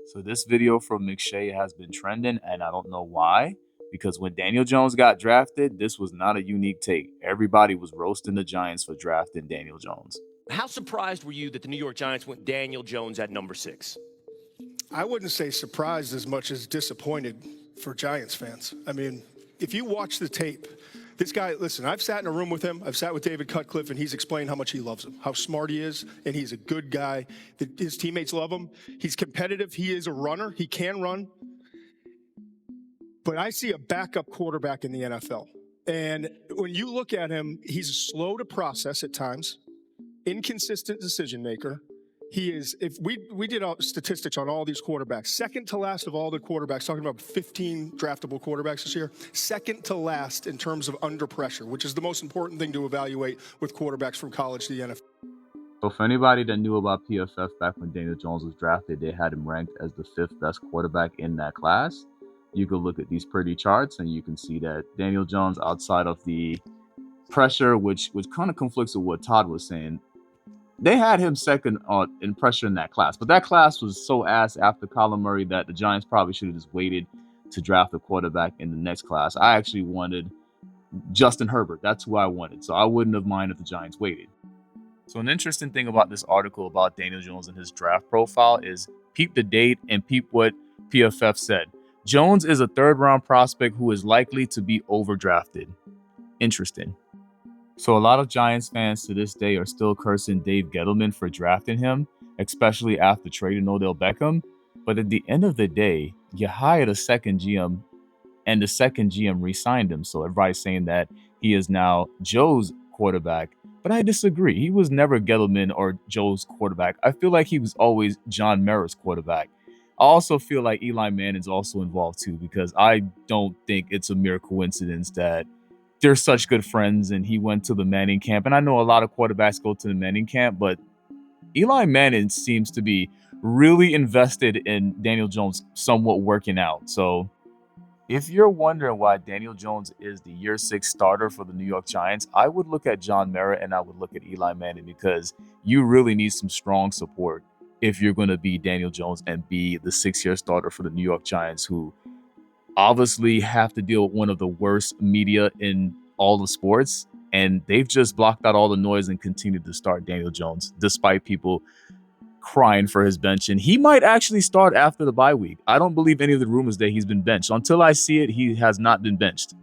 So this video from McShay has been trending, and I don't know why. Because when Daniel Jones got drafted, this was not a unique take. Everybody was roasting the Giants for drafting Daniel Jones. How surprised were you that the New York Giants went Daniel Jones at number 6? I wouldn't say surprised as much as disappointed for Giants fans. I mean, if you watch the tape, this guy, listen, I've sat in a room with him. I've sat with David Cutcliffe, and he's explained how much he loves him, how smart he is, and he's a good guy. His teammates love him. He's competitive. He is a runner. He can run. But I see a backup quarterback in the NFL. And when you look at him, he's slow to process at times, inconsistent decision maker. He is, if we did statistics on all these quarterbacks, second to last of all the quarterbacks, talking about 15 draftable quarterbacks this year, second to last in terms of under pressure, which is the most important thing to evaluate with quarterbacks from college to the NFL. So for anybody that knew about PFF back when Daniel Jones was drafted, they had him ranked as the 5th best quarterback in that class. You could look at these pretty charts and you can see that Daniel Jones, outside of the pressure, which kind of conflicts with what Todd was saying, they had him second in pressure in that class. But that class was so ass after Kyler Murray that the Giants probably should have just waited to draft a quarterback in the next class. I actually wanted Justin Herbert. That's who I wanted. So I wouldn't have minded if the Giants waited. So an interesting thing about this article about Daniel Jones and his draft profile is peep the date and peep what PFF said. Jones is a 3rd-round prospect who is likely to be overdrafted. Interesting. So a lot of Giants fans to this day are still cursing Dave Gettleman for drafting him, especially after trading Odell Beckham. But at the end of the day, you hired a second GM, and the second GM re-signed him. So everybody's saying that he is now Joe's quarterback. But I disagree. He was never Gettleman or Joe's quarterback. I feel like he was always John Mara's quarterback. I also feel like Eli Manning's also involved too, because I don't think it's a mere coincidence that they're such good friends and he went to the Manning camp. And I know a lot of quarterbacks go to the Manning camp, but Eli Manning seems to be really invested in Daniel Jones somewhat working out. So if you're wondering why Daniel Jones is the year 6 starter for the New York Giants, I would look at John Mara and I would look at Eli Manning, because you really need some strong support if you're going to be Daniel Jones and be the 6-year starter for the New York Giants, who obviously have to deal with one of the worst media in all of sports. And they've just blocked out all the noise and continued to start Daniel Jones, despite people crying for his bench. And he might actually start after the bye week. I don't believe any of the rumors that he's been benched. Until I see it, he has not been benched.